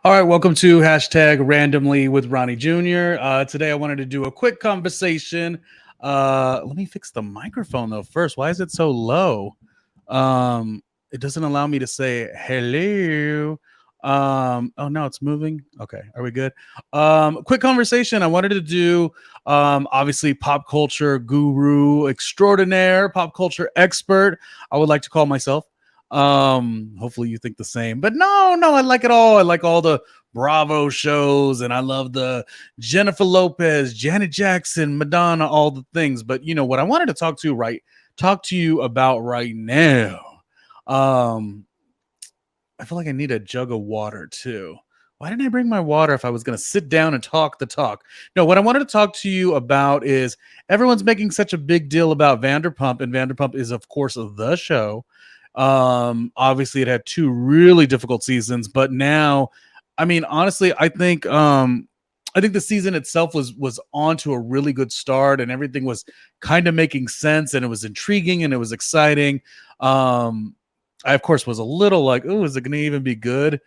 All right, welcome to hashtag randomly with Ronnie Jr. Today I wanted to do a quick conversation. Let me fix the microphone though first. Why is it so low? It doesn't allow me to say hello. Oh no, it's moving. Okay, are we good? Quick conversation. I wanted to do obviously pop culture guru extraordinaire, pop culture expert. I would like to call myself. Hopefully you think the same, but no, I like it all. I like all the Bravo shows, and I love the Jennifer Lopez, Janet Jackson, Madonna, all the things. But you know what I wanted to talk to you about right now. Um, I feel like I need a jug of water too. Why didn't I bring my water if I was going to sit down and talk the talk? No, what I wanted to talk to you about is everyone's making such a big deal about Vanderpump, and Vanderpump is, of course, the show. Obviously, it had two really difficult seasons, but now, I mean, honestly, I think the season itself was on to a really good start, and everything was kind of making sense, and it was intriguing, and it was exciting. Um, I of course was a little like, oh, is it going to even be good?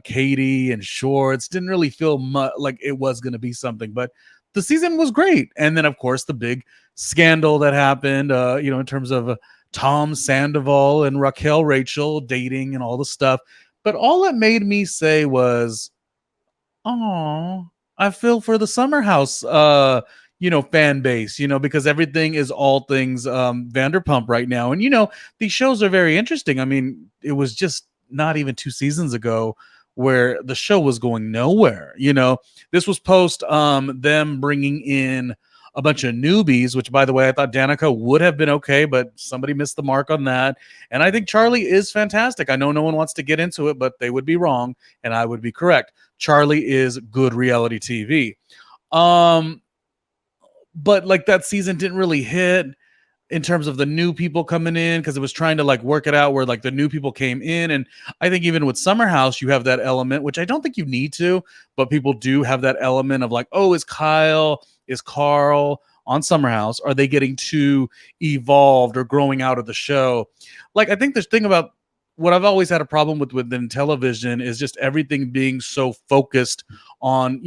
Katie and Shorts didn't really feel like it was going to be something, but the season was great. And then of course the big scandal that happened, in terms of Tom Sandoval and Raquel Rachel dating and all the stuff. But all it made me say was, oh, I feel for the Summer House fan base, because everything is all things Vanderpump right now. And these shows are very interesting. I mean, it was just not even 2 seasons ago where the show was going nowhere. This was post them bringing in a bunch of newbies, which by the way, I thought Danica would have been okay, but somebody missed the mark on that. And I think Charlie is fantastic. I know no one wants to get into it, but they would be wrong and I would be correct. Charlie is good reality TV. But like that season didn't really hit in terms of the new people coming in, because it was trying to like work it out where like the new people came in. And I think even with Summer House, you have that element, which I don't think you need to, but people do have that element of like, oh, is Carl on Summer House? Are they getting too evolved or growing out of the show? Like, I think this thing about what I've always had a problem with within television is just everything being so focused on,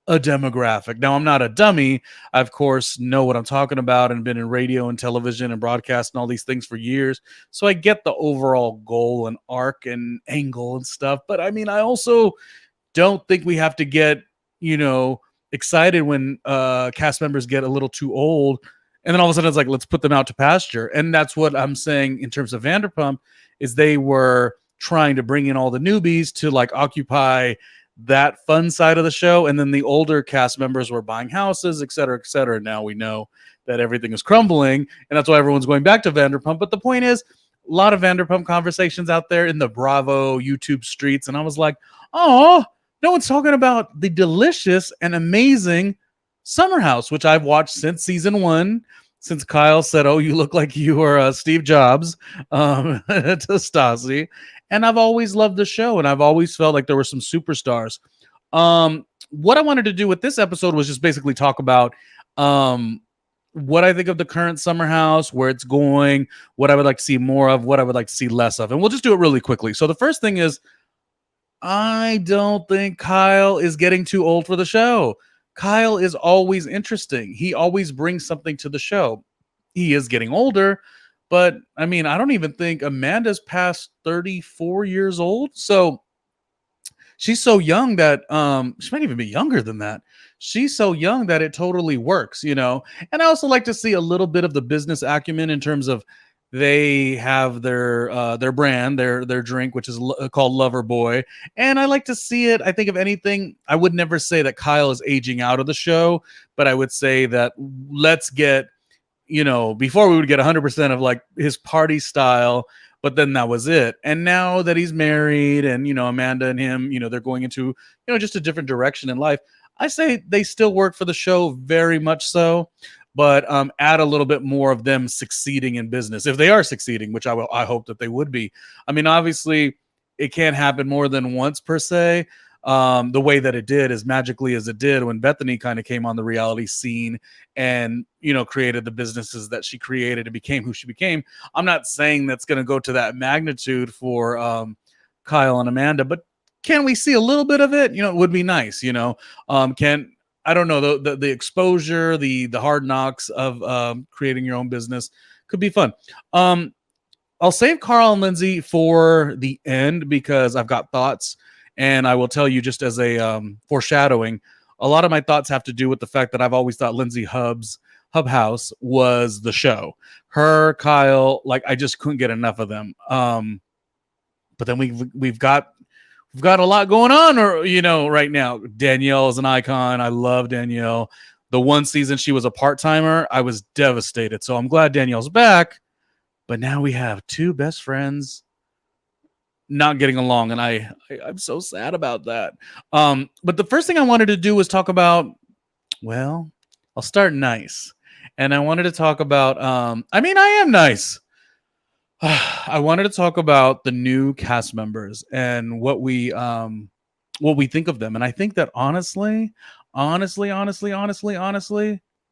a demographic. Now, I'm not a dummy. I, of course, know what I'm talking about and been in radio and television and broadcast and all these things for years. So I get the overall goal and arc and angle and stuff. But I mean, I also don't think we have to get, excited when cast members get a little too old. And then all of a sudden it's like, let's put them out to pasture. And that's what I'm saying in terms of Vanderpump is they were trying to bring in all the newbies to like occupy that fun side of the show, and then the older cast members were buying houses, et cetera, et cetera. Now we know that everything is crumbling, and that's why everyone's going back to Vanderpump. But the point is, a lot of Vanderpump conversations out there in the Bravo YouTube streets, and I was like, oh, no one's talking about the delicious and amazing Summer House, which I've watched since season 1, since Kyle said, oh, you look like you are Steve Jobs to Stassi. And I've always loved the show, and I've always felt like there were some superstars. What I wanted to do with this episode was just basically talk about what I think of the current Summer House, where it's going, what I would like to see more of, what I would like to see less of. And we'll just do it really quickly. So the first thing is, I don't think Kyle is getting too old for the show. Kyle is always interesting. He always brings something to the show. He is getting older, but I mean, I don't even think Amanda's past 34 years old. So she's so young that she might even be younger than that. She's so young that it totally works, And I also like to see a little bit of the business acumen in terms of they have their brand, their drink, which is called Lover Boy, and I like to see it. I think if anything, I would never say that Kyle is aging out of the show, but I would say that let's get, before we would get 100% of like his party style, but then that was it. And now that he's married and, Amanda and him, they're going into, just a different direction in life. I say they still work for the show very much so, but add a little bit more of them succeeding in business. If they are succeeding, which I hope that they would be. I mean, obviously it can't happen more than once per se. The way that it did, as magically as it did when Bethany kind of came on the reality scene and, created the businesses that she created and became who she became. I'm not saying that's going to go to that magnitude for Kyle and Amanda, but can we see a little bit of it? It would be nice. Can I don't know the exposure, the hard knocks of creating your own business could be fun. I'll save Carl and Lindsay for the end because I've got thoughts, and I will tell you just as a foreshadowing. A lot of my thoughts have to do with the fact that I've always thought Lindsay Hub House was the show. Her, Kyle, like I just couldn't get enough of them. But then we've got a lot going on, right now. Danielle is an icon. I love Danielle. The one season she was a part-timer, I was devastated. So I'm glad Danielle's back. But now we have two best friends not getting along, and I'm so sad about that. But the first thing I wanted to do was talk about, well, I'll start nice. And I wanted to talk about I am nice. I wanted to talk about the new cast members and what we think of them. And I think that honestly,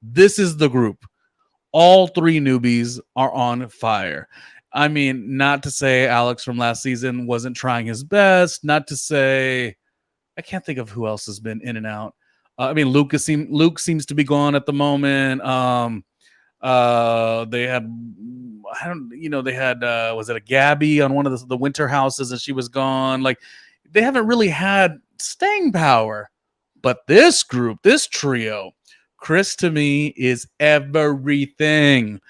this is the group. All three newbies are on fire. I mean, not to say Alex from last season wasn't trying his best. Not to say, I can't think of who else has been in and out. Luke seems to be gone at the moment. They had, was it a Gabby on one of the winter houses and she was gone. Like, they haven't really had staying power. But this group, this trio, Chris to me is everything.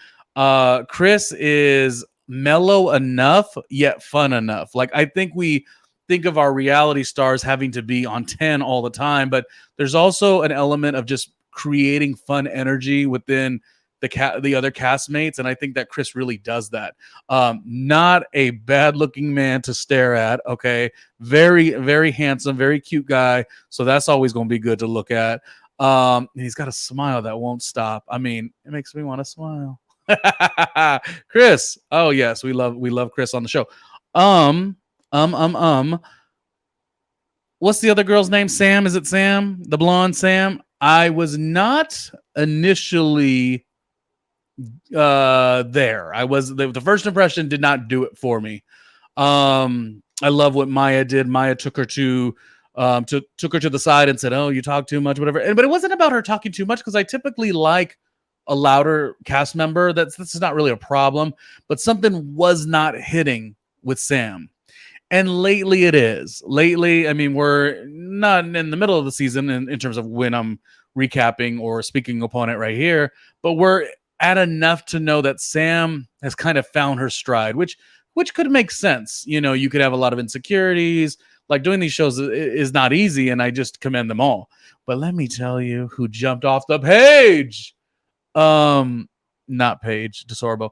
Chris is mellow enough, yet fun enough. Like, I think we think of our reality stars having to be on 10 all the time, but there's also an element of just creating fun energy within the other castmates, and I think that Chris really does that. Not a bad looking man to stare at. Okay, very, very handsome, very cute guy. So that's always going to be good to look at. He's got a smile that won't stop. I mean, it makes me want to smile. Chris. Oh yes, we love Chris on the show. What's the other girl's name? Sam? Is it Sam? The blonde Sam? I was not initially there. I was the first impression did not do it for me. I love what Maya did. Maya took her to the side and said, "Oh, you talk too much," whatever. But it wasn't about her talking too much because I typically like a louder cast member. This is not really a problem, but something was not hitting with Sam. And lately it is. Lately, I mean, we're not in the middle of the season in terms of when I'm recapping or speaking upon it right here, but we're at enough to know that Sam has kind of found her stride, which could make sense. You could have a lot of insecurities. Like, doing these shows is not easy, and I just commend them all. But let me tell you who jumped off the page. Not Paige DeSorbo.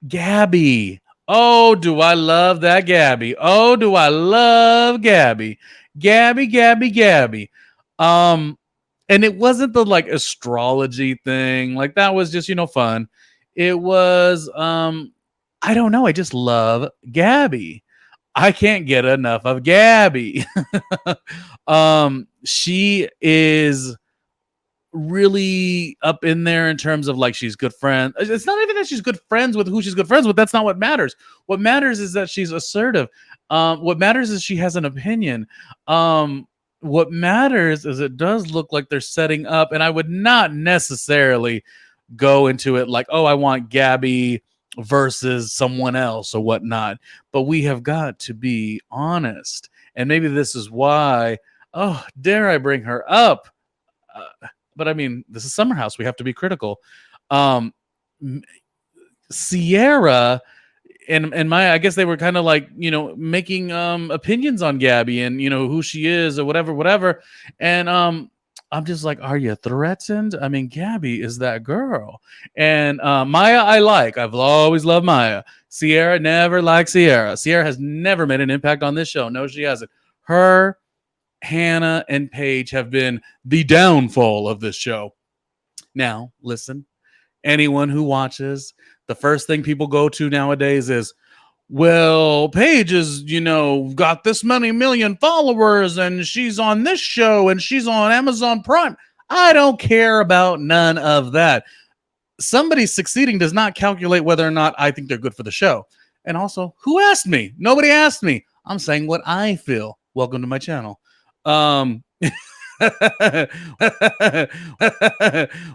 Gabby. Oh, do I love that Gabby. Oh, do I love Gabby. Gabby. And it wasn't the like astrology thing. Like, that was just, fun. It was, I don't know. I just love Gabby. I can't get enough of Gabby. She is really up in there in terms of like she's good friends. It's not even that she's good friends with who she's good friends with. That's not what matters. What matters is that she's assertive. What matters is she has an opinion. What matters is it does look like they're setting up, and I would not necessarily go into it like, oh, I want Gabby versus someone else or whatnot. But we have got to be honest. And maybe this is why, oh, dare I bring her up? But I mean, this is Summer House. We have to be critical. Sierra and Maya, I guess they were kind of like, making opinions on Gabby and, who she is or whatever. And I'm just like, are you threatened? I mean, Gabby is that girl. And Maya, I've always loved Maya. Sierra, never liked Sierra. Sierra has never made an impact on this show. No, she hasn't. Her, Hannah, and Paige have been the downfall of this show. Now, listen, anyone who watches, the first thing people go to nowadays is, well, Paige is, got this many million followers and she's on this show and she's on Amazon Prime. I don't care about none of that. Somebody succeeding does not calculate whether or not I think they're good for the show. And also, who asked me? Nobody asked me. I'm saying what I feel. Welcome to my channel. Um,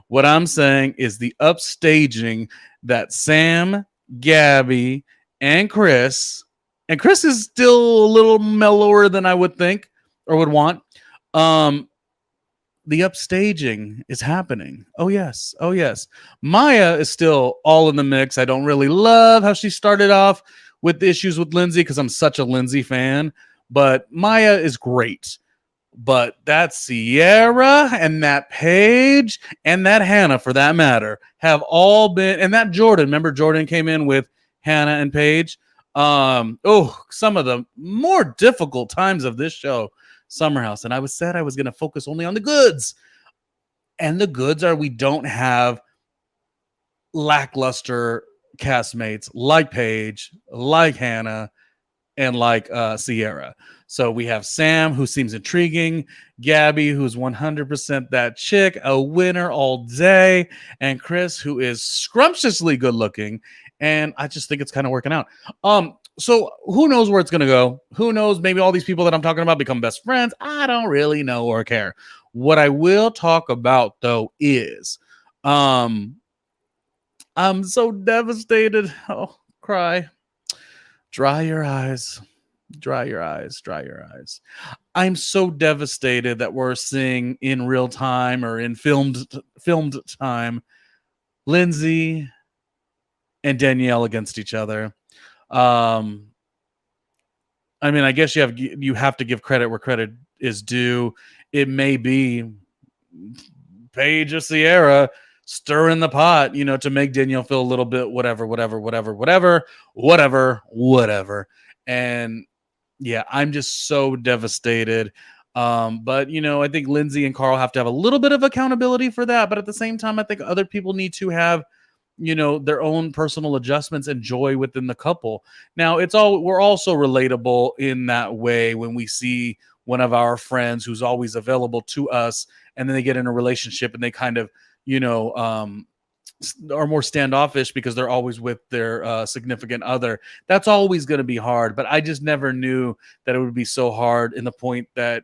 what I'm saying is the upstaging that Sam, Gabby, and Chris is still a little mellower than I would think or would want. Um, the upstaging is happening. Oh yes, oh yes. Maya is still all in the mix. I don't really love how she started off with the issues with Lindsay because I'm such a Lindsay fan, but Maya is great. But that Sierra and that Paige and that Hannah, for that matter, have all been, and that Jordan. Remember, Jordan came in with Hannah and Paige. Some of the more difficult times of this show, Summer House, and I was said I was going to focus only on the goods, and the goods are we don't have lackluster castmates like Paige, like Hannah, and like Sierra. So we have Sam, who seems intriguing, Gabby, who's 100% that chick, a winner all day, and Chris, who is scrumptiously good looking. And I just think it's kind of working out. So who knows where it's gonna go? Who knows? Maybe all these people that I'm talking about become best friends. I don't really know or care. What I will talk about though is I'm so devastated. Oh, cry. Dry your eyes. Dry your eyes. Dry your eyes. I'm so devastated that we're seeing in real time or in filmed time Lindsay and Danielle against each other. I mean, I guess you have to give credit where credit is due. It may be Paige or Sierra stirring the pot, to make Danielle feel a little bit whatever. And yeah, I'm just so devastated. But I think Lindsay and Carl have to have a little bit of accountability for that. But at the same time, I think other people need to have their own personal adjustments and joy within the couple. Now we're also relatable in that way when we see one of our friends who's always available to us and then they get in a relationship and they kind of are more standoffish because they're always with their significant other. That's always going to be hard, but I just never knew that it would be so hard in the point that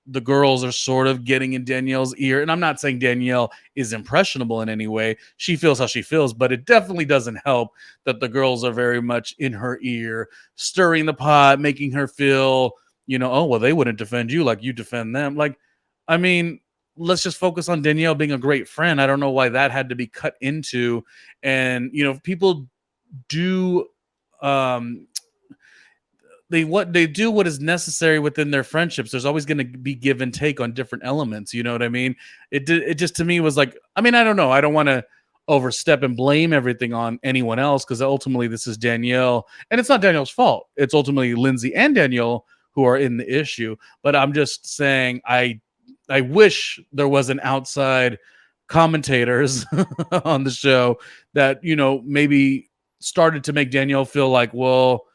the girls are sort of getting in Danielle's ear. And I'm not saying Danielle is impressionable in any way. She feels how she feels, but it definitely doesn't help that the girls are very much in her ear, stirring the pot, making her feel, oh, well, they wouldn't defend you like you defend them. Like, I mean, let's just focus on Danielle being a great friend. I don't know why that had to be cut into. And, people do, they do what is necessary within their friendships. There's always going to be give and take on different elements. You know what I mean? It just to me was like, I mean, I don't know. I don't want to overstep and blame everything on anyone else because ultimately this is Danielle and it's not Danielle's fault. It's ultimately Lindsay and Danielle who are in the issue. But I'm just saying I wish there was an outside commentators on the show that, maybe started to make Danielle feel like, well,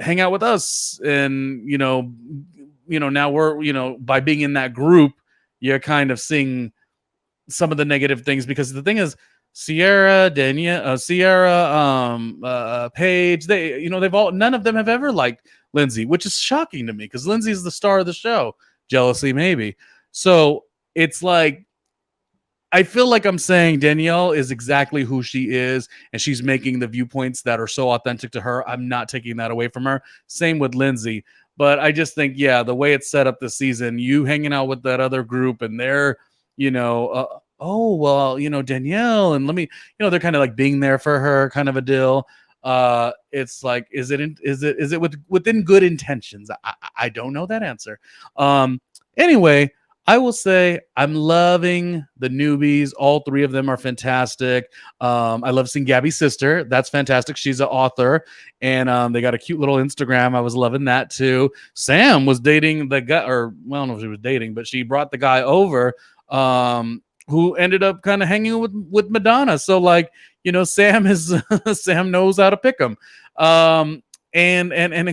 hang out with us. And, now we're, by being in that group, you're kind of seeing some of the negative things because the thing is, Sierra, Danielle, Paige, none of them have ever liked Lindsay, which is shocking to me because Lindsay is the star of the show. Jealousy, maybe. So it's like, I feel like I'm saying Danielle is exactly who she is, and she's making the viewpoints that are so authentic to her. I'm not taking that away from her. Same with Lindsay. But I just think, yeah, the way it's set up this season, you hanging out with that other group and they're, oh, well, Danielle, and let me, they're kind of like being there for her kind of a deal. It's like, is it within good intentions? I don't know that answer. Anyway, I will say I'm loving the newbies. All three of them are fantastic. I love seeing Gabby's sister. That's fantastic. She's an author, and they got a cute little Instagram. I was loving that too. Sam was dating the guy, or well, I don't know if she was dating, but she brought the guy over who ended up kind of hanging with Madonna. So like, Sam is Sam knows how to pick them. And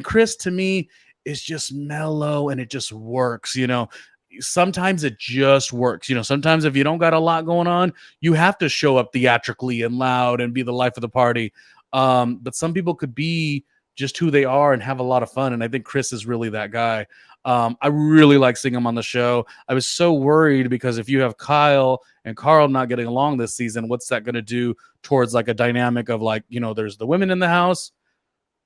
Chris to me is just mellow and it just works. Sometimes it just works. Sometimes if you don't got a lot going on, you have to show up theatrically and loud and be the life of the party. But some people could be just who they are and have a lot of fun. And I think Chris is really that guy. I really like seeing him on the show. I was so worried because if you have Kyle and Carl not getting along this season, what's that going to do towards like a dynamic of like, there's the women in the house,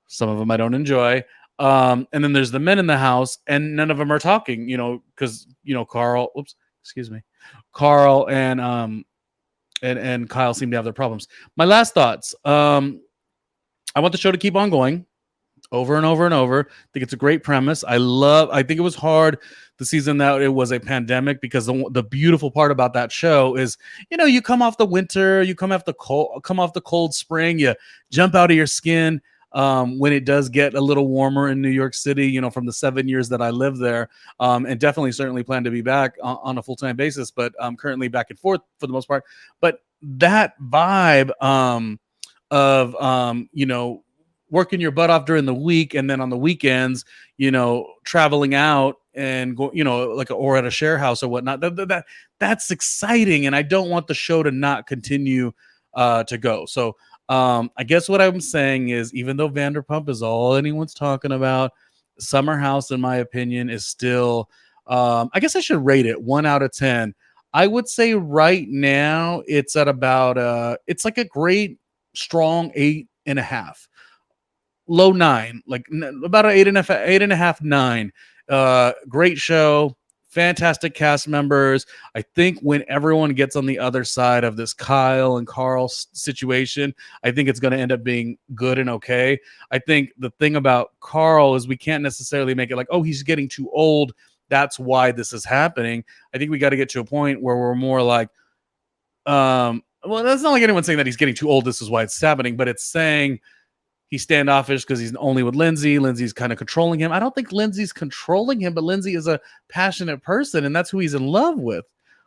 some of them I don't enjoy. And then there's the men in the house and none of them are talking, because, Carl, oops, excuse me, Carl and Kyle seem to have their problems. My last thoughts. I want the show to keep on going over and over and over. I think it's a great premise. I think it was hard the season that it was a pandemic, because the beautiful part about that show is, you come off the winter, you come off the cold spring, you jump out of your skin when it does get a little warmer in New York City, from the 7 years that I lived there, and definitely certainly plan to be back on a full-time basis, but I'm currently back and forth for the most part. But that vibe of working your butt off during the week and then on the weekends, traveling out and go, or at a share house or whatnot. That's exciting, and I don't want the show to not continue to go. So I guess what I'm saying is, even though Vanderpump is all anyone's talking about, Summer House, in my opinion, is still. I guess I should rate it 1 out of 10. I would say right now it's at about it's like a great strong 8.5. Low 9, like about an 8.5, 9. Great show, fantastic cast members. I think when everyone gets on the other side of this Kyle and Carl situation, I think it's going to end up being good and okay. I think the thing about Carl is we can't necessarily make it like, oh, he's getting too old, that's why this is happening. I think we got to get to a point where we're more like, well, that's not like anyone saying that he's getting too old, this is why it's happening, but it's saying he's standoffish because he's only with Lindsay. Lindsay's kind of controlling him. I don't think Lindsay's controlling him, but Lindsay is a passionate person, and that's who he's in love with.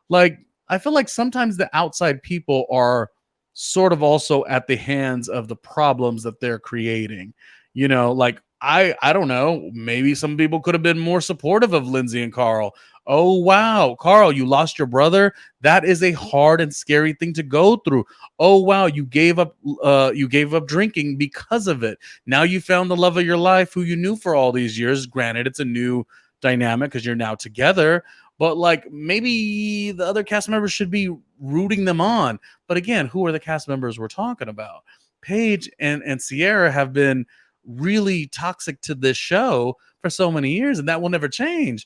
Like, I feel like sometimes the outside people are sort of also at the hands of the problems that they're creating. Like, I don't know, maybe some people could have been more supportive of Lindsay and Carl. Oh, wow, Carl, you lost your brother. That is a hard and scary thing to go through. Oh, wow, you gave up drinking because of it. Now you found the love of your life, who you knew for all these years. Granted, it's a new dynamic because you're now together, but like, maybe the other cast members should be rooting them on. But again, who are the cast members we're talking about? Paige and Sierra have been really toxic to this show for so many years, and that will never change.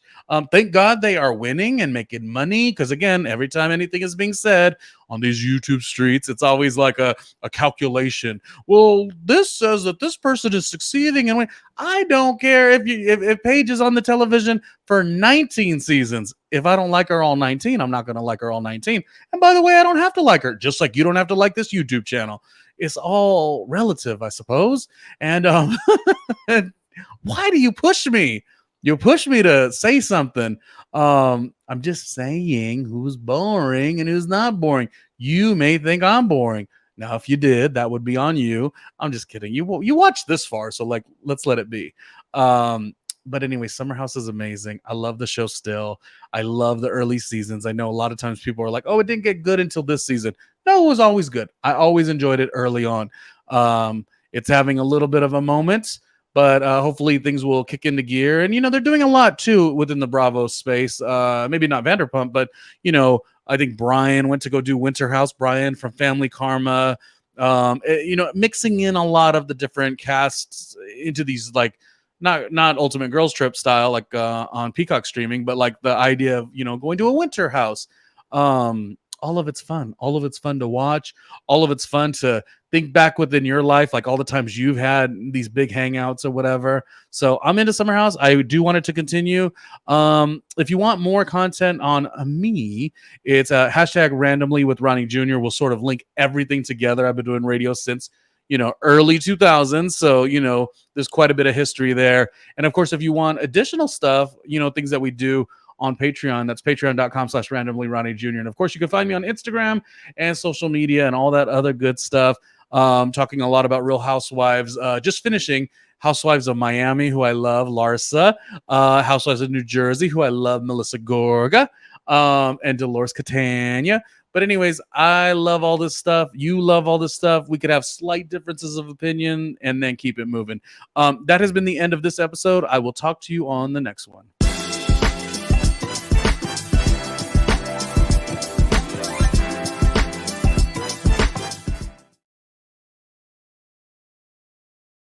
Thank God they are winning and making money, because again, every time anything is being said on these YouTube streets, it's always like a calculation. Well, this says that this person is succeeding, and I don't care if Paige is on the television for 19 seasons. If I don't like her all 19, I'm not going to like her all 19. And by the way, I don't have to like her, just like you don't have to like this YouTube channel. It's all relative, I suppose. And why do you push me? You push me to say something. I'm just saying who's boring and who's not boring. You may think I'm boring. Now, if you did, that would be on you. I'm just kidding. You watched this far, so like, let's let it be. But anyway, Summer House is amazing. I love the show still. I love the early seasons. I know a lot of times people are like, oh, it didn't get good until this season. No, it was always good. I always enjoyed it early on. It's having a little bit of a moment, but hopefully things will kick into gear. And, they're doing a lot, too, within the Bravo space. Maybe not Vanderpump, but, I think Brian went to go do Winter House. Brian from Family Karma, mixing in a lot of the different casts into these, like, not Ultimate Girls Trip style, like on Peacock streaming, but like the idea of, going to a Winter House. All of it's fun. All of it's fun to watch. All of it's fun to think back within your life, like all the times you've had these big hangouts or whatever. So I'm into Summer House. I do want it to continue. If you want more content on me, it's hashtag randomly with Ronnie Jr. We'll sort of link everything together. I've been doing radio since early 2000s. So, there's quite a bit of history there. And of course, if you want additional stuff, things that we do on Patreon, that's patreon.com/randomlyRJ Jr. And of course, you can find me on Instagram and social media and all that other good stuff. Talking a lot about Real Housewives, just finishing Housewives of Miami, who I love, Larsa, Housewives of New Jersey, who I love, Melissa Gorga, and Dolores Catania. But anyways, I love all this stuff. You love all this stuff. We could have slight differences of opinion and then keep it moving. That has been the end of this episode. I will talk to you on the next one.